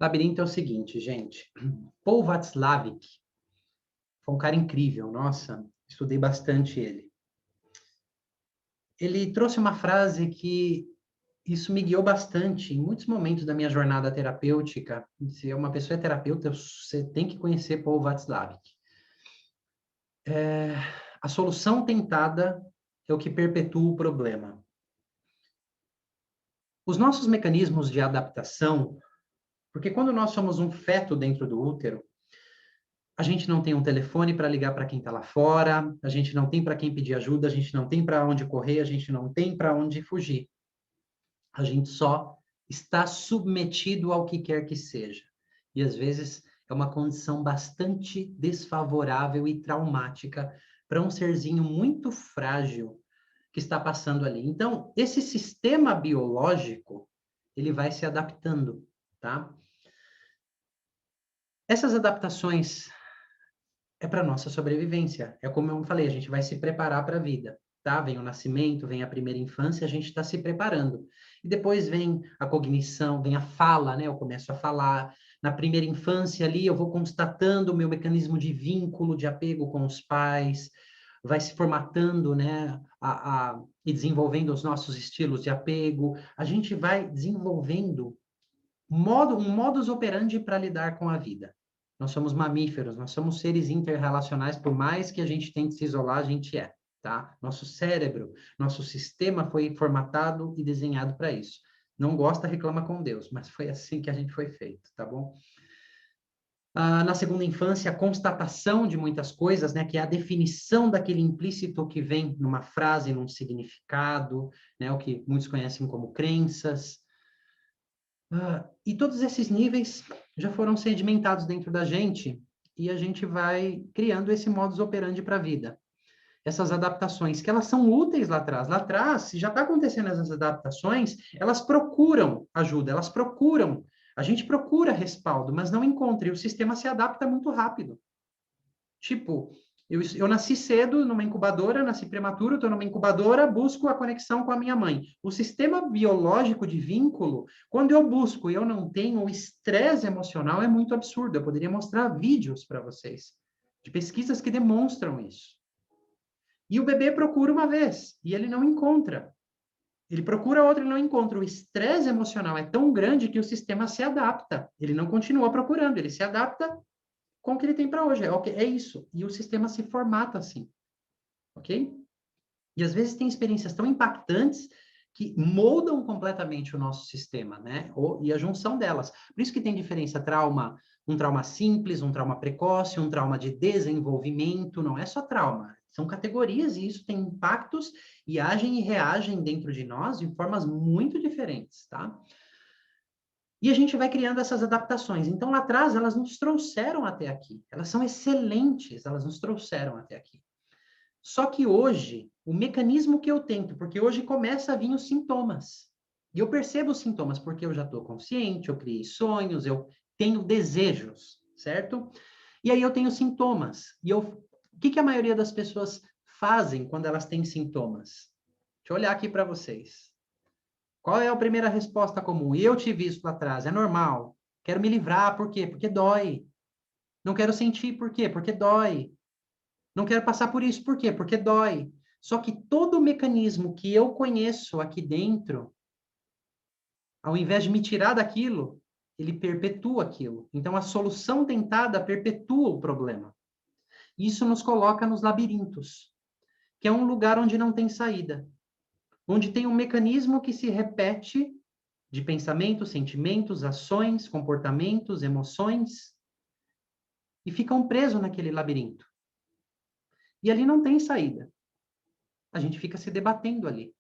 Labirinto é o seguinte, gente. Paul Václavic foi um cara incrível, nossa, estudei bastante ele. Ele trouxe uma frase que isso me guiou bastante em muitos momentos da minha jornada terapêutica. Se uma pessoa é terapeuta, você tem que conhecer Paul Václavic. A solução tentada é o que perpetua o problema. Os nossos mecanismos de adaptação, porque quando nós somos um feto dentro do útero, a gente não tem um telefone para ligar para quem está lá fora, a gente não tem para quem pedir ajuda, a gente não tem para onde correr, a gente não tem para onde fugir. A gente só está submetido ao que quer que seja. E às vezes é uma condição bastante desfavorável e traumática para um serzinho muito frágil que está passando ali. Então, esse sistema biológico, ele vai se adaptando, tá? Essas adaptações é para nossa sobrevivência. É como eu falei, a gente vai se preparar para a vida, tá? Vem o nascimento, vem a primeira infância, a gente está se preparando. E depois vem a cognição, vem a fala, né? Eu começo a falar. Na primeira infância ali, eu vou constatando o meu mecanismo de vínculo, de apego com os pais, vai se formatando, né? E desenvolvendo os nossos estilos de apego. A gente vai desenvolvendo um modus operandi para lidar com a vida. Nós somos mamíferos, nós somos seres interrelacionais, por mais que a gente tente se isolar, a gente é, tá? Nosso cérebro, nosso sistema foi formatado e desenhado para isso. Não gosta, reclama com Deus, mas foi assim que a gente foi feito, tá bom? Na segunda infância, a constatação de muitas coisas, né, que é a definição daquele implícito que vem numa frase, num significado, né, o que muitos conhecem como crenças. E todos esses níveis já foram sedimentados dentro da gente e a gente vai criando esse modus operandi para a vida. Essas adaptações, que elas são úteis lá atrás. Lá atrás, se já está acontecendo essas adaptações, elas procuram ajuda, elas procuram. A gente procura respaldo, mas não encontra, e o sistema se adapta muito rápido. Tipo, eu nasci cedo numa incubadora, nasci prematuro, estou numa incubadora, busco a conexão com a minha mãe. O sistema biológico de vínculo, quando eu busco e eu não tenho, o estresse emocional é muito absurdo. Eu poderia mostrar vídeos para vocês de pesquisas que demonstram isso. E o bebê procura uma vez e ele não encontra. Ele procura outra e não encontra. O estresse emocional é tão grande que o sistema se adapta. Ele não continua procurando, ele se adapta com o que ele tem para hoje. É isso. E o sistema se formata assim, ok? E às vezes tem experiências tão impactantes que moldam completamente o nosso sistema, né? E a junção delas. Por isso que tem diferença um trauma simples, um trauma precoce, um trauma de desenvolvimento, não é só trauma. São categorias e isso tem impactos e agem e reagem dentro de nós de formas muito diferentes, tá? E a gente vai criando essas adaptações. Então, lá atrás, elas nos trouxeram até aqui. Elas são excelentes, elas nos trouxeram até aqui. Só que hoje, o mecanismo que eu tento, porque hoje começa a vir os sintomas. E eu percebo os sintomas porque eu já estou consciente, eu criei sonhos, eu tenho desejos, certo? E aí eu tenho sintomas. O que a maioria das pessoas fazem quando elas têm sintomas? Deixa eu olhar aqui para vocês. Qual é a primeira resposta comum? Eu tive isso lá atrás, é normal. Quero me livrar, por quê? Porque dói. Não quero sentir, por quê? Porque dói. Não quero passar por isso, por quê? Porque dói. Só que todo o mecanismo que eu conheço aqui dentro, ao invés de me tirar daquilo, ele perpetua aquilo. Então, a solução tentada perpetua o problema. Isso nos coloca nos labirintos, que é um lugar onde não tem saída, onde tem um mecanismo que se repete de pensamentos, sentimentos, ações, comportamentos, emoções, e ficam presos naquele labirinto. E ali não tem saída. A gente fica se debatendo ali.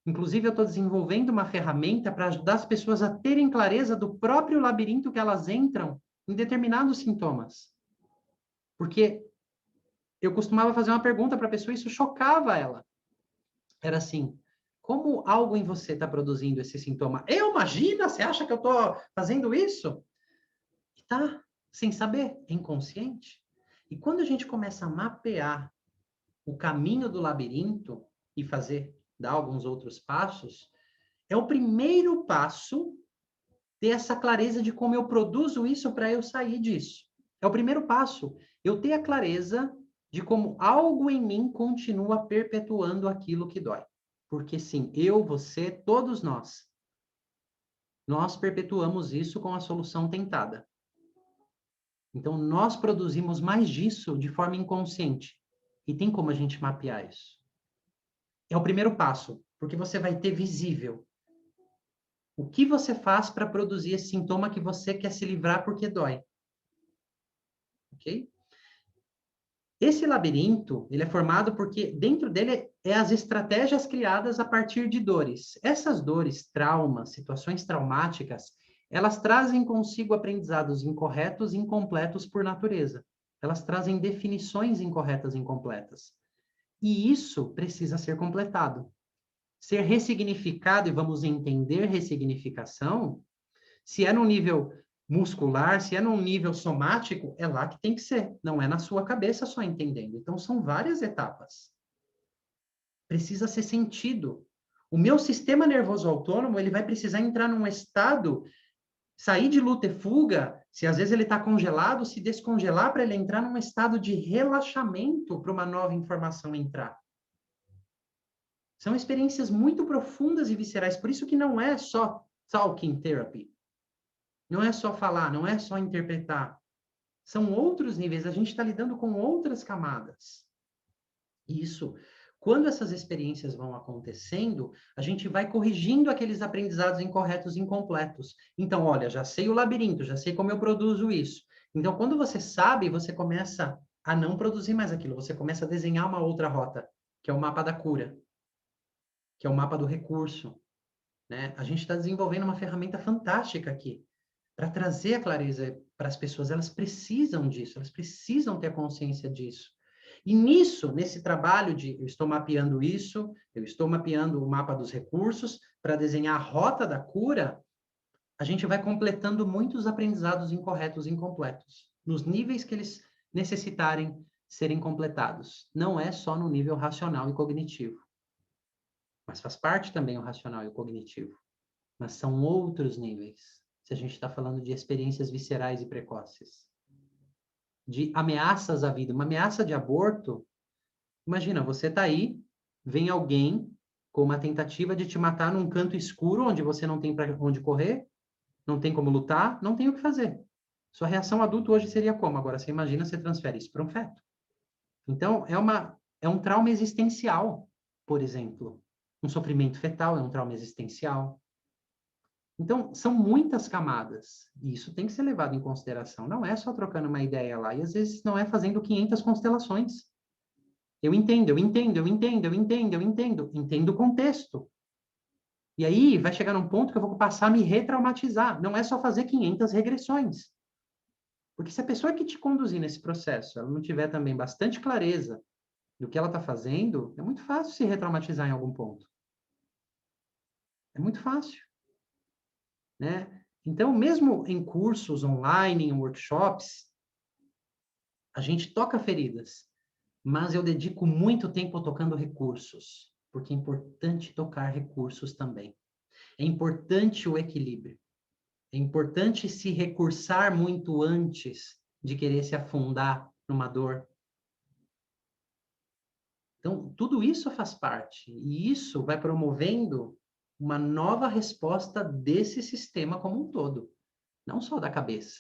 Inclusive, eu estou desenvolvendo uma ferramenta para ajudar as pessoas a terem clareza do próprio labirinto que elas entram em determinados sintomas. Porque eu costumava fazer uma pergunta para a pessoa e isso chocava ela. Era assim: como algo em você está produzindo esse sintoma? Eu, imagina, você acha que eu estou fazendo isso? E tá, sem saber, é inconsciente. E quando a gente começa a mapear o caminho do labirinto e dar alguns outros passos, é o primeiro passo ter essa clareza de como eu produzo isso para eu sair disso. É o primeiro passo, eu ter a clareza de como algo em mim continua perpetuando aquilo que dói. Porque sim, eu, você, todos nós perpetuamos isso com a solução tentada. Então, nós produzimos mais disso de forma inconsciente. E tem como a gente mapear isso. É o primeiro passo, porque você vai ter visível o que você faz para produzir esse sintoma que você quer se livrar porque dói. Ok? Esse labirinto, ele é formado porque dentro dele é as estratégias criadas a partir de dores. Essas dores, traumas, situações traumáticas, elas trazem consigo aprendizados incorretos e incompletos por natureza. Elas trazem definições incorretas e incompletas. E isso precisa ser completado. Ser ressignificado, e vamos entender ressignificação, se é no nível muscular, se é num nível somático, é lá que tem que ser, não é na sua cabeça só entendendo. Então, são várias etapas. Precisa ser sentido. O meu sistema nervoso autônomo, ele vai precisar entrar num estado, sair de luta e fuga, se às vezes ele está congelado, se descongelar para ele entrar num estado de relaxamento para uma nova informação entrar. São experiências muito profundas e viscerais, por isso que não é só talking therapy. Não é só falar, não é só interpretar. São outros níveis, a gente está lidando com outras camadas. Isso, quando essas experiências vão acontecendo, a gente vai corrigindo aqueles aprendizados incorretos e incompletos. Então, olha, já sei o labirinto, já sei como eu produzo isso. Então, quando você sabe, você começa a não produzir mais aquilo, você começa a desenhar uma outra rota, que é o mapa da cura, que é o mapa do recurso, né? A gente está desenvolvendo uma ferramenta fantástica aqui, para trazer a clareza para as pessoas. Elas precisam disso, elas precisam ter consciência disso. E nisso, nesse trabalho de eu estou mapeando isso, eu estou mapeando o mapa dos recursos para desenhar a rota da cura, a gente vai completando muitos aprendizados incorretos e incompletos, nos níveis que eles necessitarem serem completados. Não é só no nível racional e cognitivo, mas faz parte também o racional e o cognitivo. Mas são outros níveis, se a gente está falando de experiências viscerais e precoces. De ameaças à vida. Uma ameaça de aborto, imagina, você está aí, vem alguém com uma tentativa de te matar num canto escuro, onde você não tem para onde correr, não tem como lutar, não tem o que fazer. Sua reação adulta hoje seria como? Agora, você imagina, você transfere isso para um feto. Então, é um trauma existencial, por exemplo. Um sofrimento fetal é um trauma existencial. Então, são muitas camadas, e isso tem que ser levado em consideração. Não é só trocando uma ideia lá, e às vezes não é fazendo 500 constelações. Eu entendo, eu entendo, eu entendo, eu entendo, eu entendo. Entendo o contexto. E aí vai chegar num ponto que eu vou passar a me retraumatizar. Não é só fazer 500 regressões. Porque se a pessoa que te conduzir nesse processo, ela não tiver também bastante clareza do que ela está fazendo, é muito fácil se retraumatizar em algum ponto. É muito fácil. Né? Então, mesmo em cursos online, em workshops, a gente toca feridas, mas eu dedico muito tempo tocando recursos, porque é importante tocar recursos também. É importante o equilíbrio. É importante se recursar muito antes de querer se afundar numa dor. Então, tudo isso faz parte, e isso vai promovendo uma nova resposta desse sistema como um todo, não só da cabeça.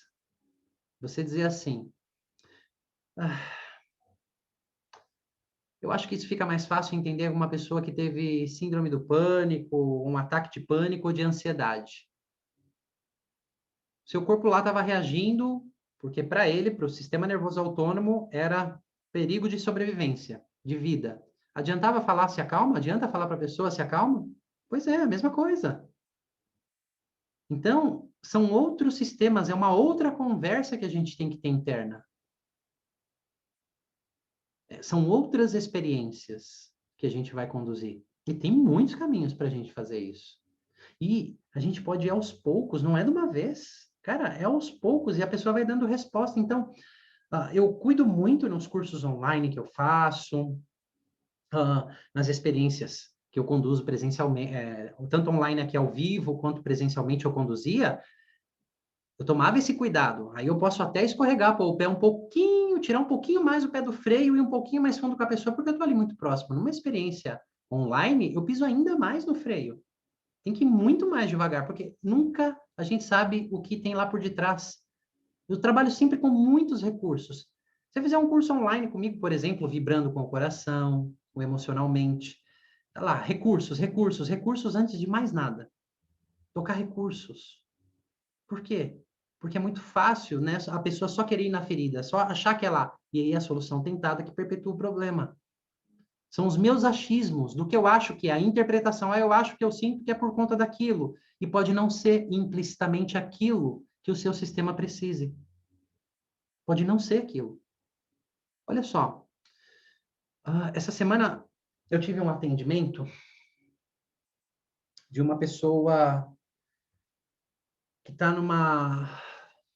Você dizer assim, eu acho que isso fica mais fácil entender uma pessoa que teve síndrome do pânico, um ataque de pânico ou de ansiedade. Seu corpo lá estava reagindo, porque para ele, para o sistema nervoso autônomo, era perigo de sobrevivência, de vida. Adiantava falar se acalma? Adianta falar para a pessoa se acalma? Pois é, a mesma coisa. Então, são outros sistemas, é uma outra conversa que a gente tem que ter interna. São outras experiências que a gente vai conduzir. E tem muitos caminhos para a gente fazer isso. E a gente pode ir aos poucos, não é de uma vez. Cara, é aos poucos e a pessoa vai dando resposta. Então, eu cuido muito nos cursos online que eu faço, nas experiências que eu conduzo presencialmente, tanto online aqui ao vivo, quanto presencialmente eu conduzia. Eu tomava esse cuidado. Aí eu posso até escorregar, pôr o pé um pouquinho, tirar um pouquinho mais o pé do freio e um pouquinho mais fundo com a pessoa, porque eu estou ali muito próximo. Numa experiência online, eu piso ainda mais no freio. Tem que ir muito mais devagar, porque nunca a gente sabe o que tem lá por detrás. Eu trabalho sempre com muitos recursos. Se você fizer um curso online comigo, por exemplo, vibrando com o coração, com emocionalmente, tá lá, recursos, recursos, recursos antes de mais nada. Tocar recursos. Por quê? Porque é muito fácil, né? A pessoa só querer ir na ferida, só achar que é lá. E aí a solução tentada que perpetua o problema. São os meus achismos, do que eu acho que é a interpretação. Eu acho que eu sinto que é por conta daquilo. E pode não ser implicitamente aquilo que o seu sistema precise. Pode não ser aquilo. Olha só, essa semana eu tive um atendimento de uma pessoa que está numa,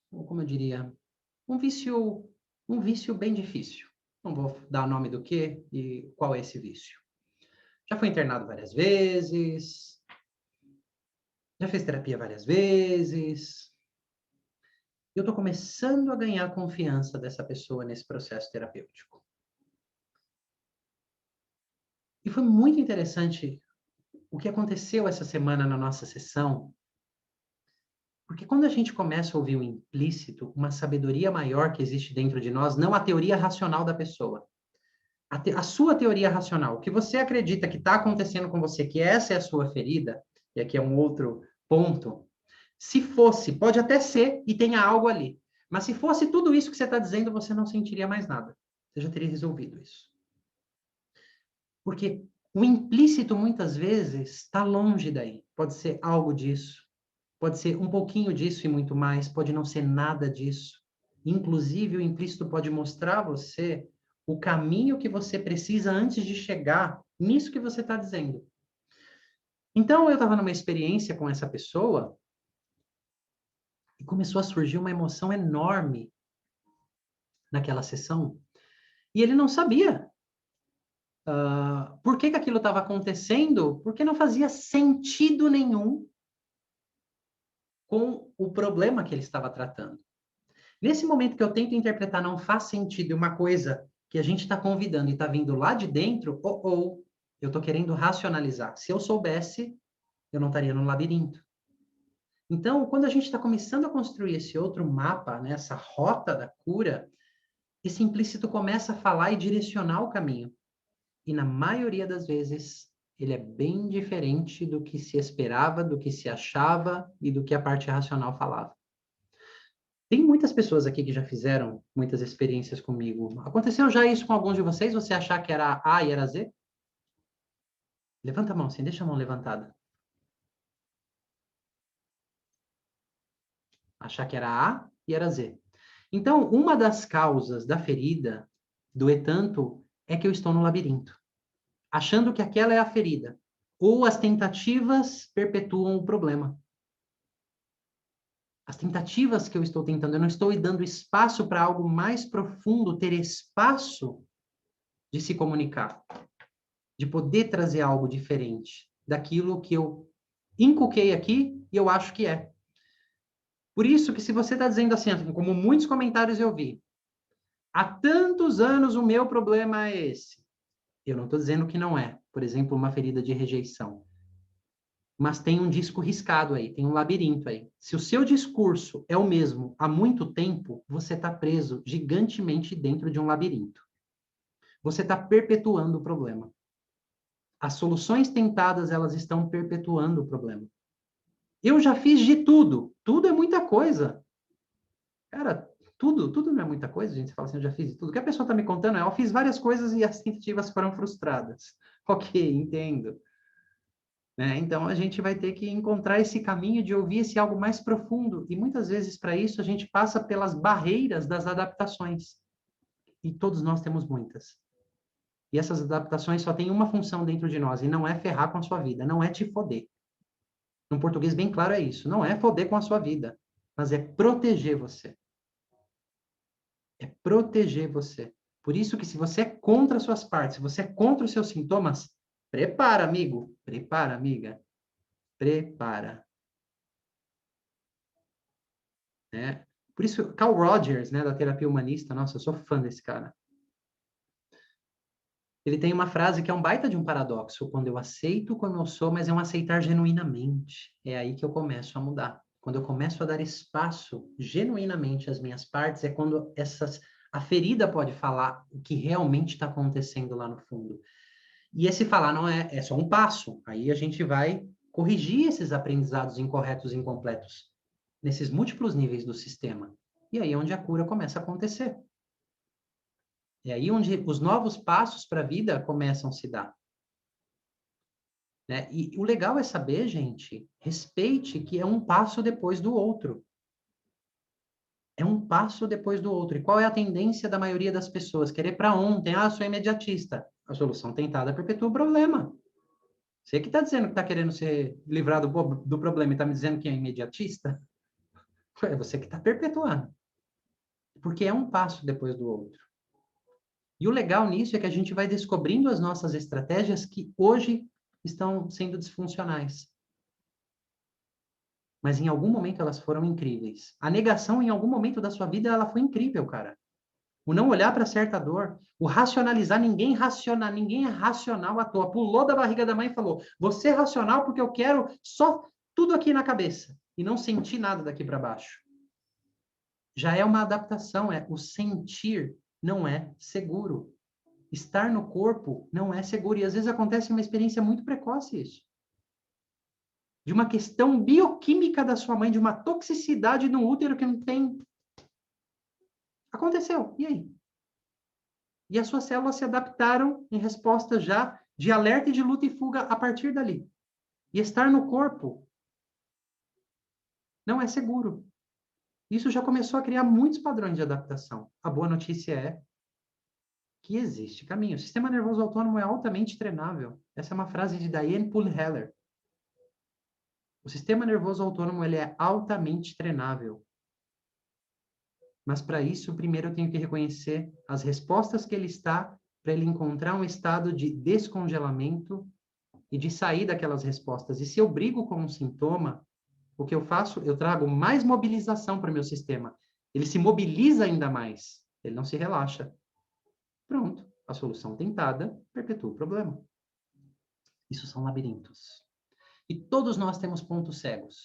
como eu diria, um vício bem difícil. Não vou dar nome do que e qual é esse vício. Já foi internado várias vezes, já fez terapia várias vezes. Eu estou começando a ganhar a confiança dessa pessoa nesse processo terapêutico. E foi muito interessante o que aconteceu essa semana na nossa sessão, porque quando a gente começa a ouvir o implícito, uma sabedoria maior que existe dentro de nós, não a teoria racional da pessoa, a sua teoria racional, o que você acredita que está acontecendo com você, que essa é a sua ferida, e aqui é um outro ponto, se fosse, pode até ser e tenha algo ali, mas se fosse tudo isso que você está dizendo, você não sentiria mais nada. Você já teria resolvido isso. Porque o implícito, muitas vezes, está longe daí. Pode ser algo disso, pode ser um pouquinho disso e muito mais, pode não ser nada disso. Inclusive, o implícito pode mostrar a você o caminho que você precisa antes de chegar nisso que você está dizendo. Então, eu estava numa experiência com essa pessoa e começou a surgir uma emoção enorme naquela sessão. E ele não sabia por que que aquilo estava acontecendo, porque não fazia sentido nenhum com o problema que ele estava tratando. Nesse momento que eu tento interpretar não faz sentido uma coisa que a gente está convidando e está vindo lá de dentro, eu estou querendo racionalizar. Se eu soubesse, eu não estaria no labirinto. Então, quando a gente está começando a construir esse outro mapa, né, essa rota da cura, esse implícito começa a falar e direcionar o caminho. E na maioria das vezes, ele é bem diferente do que se esperava, do que se achava e do que a parte racional falava. Tem muitas pessoas aqui que já fizeram muitas experiências comigo. Aconteceu já isso com alguns de vocês? Você achar que era A e era Z? Levanta a mão, sim, deixa a mão levantada. Achar que era A e era Z. Então, uma das causas da ferida, doer tanto, é que eu estou no labirinto, achando que aquela é a ferida. Ou as tentativas perpetuam o problema. As tentativas que eu estou tentando, eu não estou dando espaço para algo mais profundo, ter espaço de se comunicar, de poder trazer algo diferente daquilo que eu inculquei aqui e eu acho que é. Por isso que se você está dizendo assim, como muitos comentários eu vi, há tantos anos o meu problema é esse. Eu não estou dizendo que não é. Por exemplo, uma ferida de rejeição. Mas tem um disco riscado aí, tem um labirinto aí. Se o seu discurso é o mesmo há muito tempo, você está preso gigantemente dentro de um labirinto. Você está perpetuando o problema. As soluções tentadas, elas estão perpetuando o problema. Eu já fiz de tudo. Tudo é muita coisa. Cara, tudo não é muita coisa, a gente fala assim, eu já fiz de tudo. O que a pessoa está me contando é, eu fiz várias coisas e as tentativas foram frustradas. Ok, entendo. Né? Então, a gente vai ter que encontrar esse caminho de ouvir esse algo mais profundo. E muitas vezes, para isso, a gente passa pelas barreiras das adaptações. E todos nós temos muitas. E essas adaptações só têm uma função dentro de nós, e não é ferrar com a sua vida, não é te foder. No português bem claro é isso, não é foder com a sua vida, mas é proteger você. É proteger você. Por isso que se você é contra as suas partes, se você é contra os seus sintomas, prepara, amigo, prepara, amiga, prepara. né? Por isso, Carl Rogers, né, da terapia humanista, nossa, eu sou fã desse cara. Ele tem uma frase que é um baita de um paradoxo. Quando eu aceito como eu sou, mas é um aceitar genuinamente. É aí que eu começo a mudar. Quando eu começo a dar espaço genuinamente às minhas partes, é quando a ferida pode falar o que realmente está acontecendo lá no fundo. E esse falar não é só um passo. Aí a gente vai corrigir esses aprendizados incorretos e incompletos nesses múltiplos níveis do sistema. E aí é onde a cura começa a acontecer. É aí onde os novos passos para a vida começam a se dar. Né? E o legal é saber, gente, respeite que é um passo depois do outro. É um passo depois do outro. E qual é a tendência da maioria das pessoas? Querer para ontem. Ah, sou imediatista. A solução tentada perpetua o problema. Você que está dizendo que está querendo se livrar do problema e está me dizendo que é imediatista? É você que está perpetuando. Porque é um passo depois do outro. E o legal nisso é que a gente vai descobrindo as nossas estratégias que hoje estão sendo disfuncionais. Mas em algum momento elas foram incríveis. A negação, em algum momento da sua vida, ela foi incrível, cara. O não olhar para certa dor, o racionalizar, ninguém é racional à toa. Pulou da barriga da mãe e falou: "Você é racional porque eu quero só tudo aqui na cabeça e não sentir nada daqui para baixo". Já é uma adaptação, é o sentir não é seguro. Estar no corpo não é seguro. E às vezes acontece uma experiência muito precoce isso. De uma questão bioquímica da sua mãe, de uma toxicidade no útero que não tem. Aconteceu. E aí? E as suas células se adaptaram em resposta já de alerta e de luta e fuga a partir dali. E estar no corpo não é seguro. Isso já começou a criar muitos padrões de adaptação. A boa notícia é que existe caminho. O sistema nervoso autônomo é altamente treinável. Essa é uma frase de Diane Poole-Heller. O sistema nervoso autônomo ele é altamente treinável. Mas para isso, primeiro eu tenho que reconhecer as respostas que ele está para ele encontrar um estado de descongelamento e de sair daquelas respostas. E se eu brigo com um sintoma, o que eu faço? Eu trago mais mobilização para o meu sistema. Ele se mobiliza ainda mais. Ele não se relaxa. Pronto. A solução tentada perpetua o problema. Isso são labirintos. E todos nós temos pontos cegos.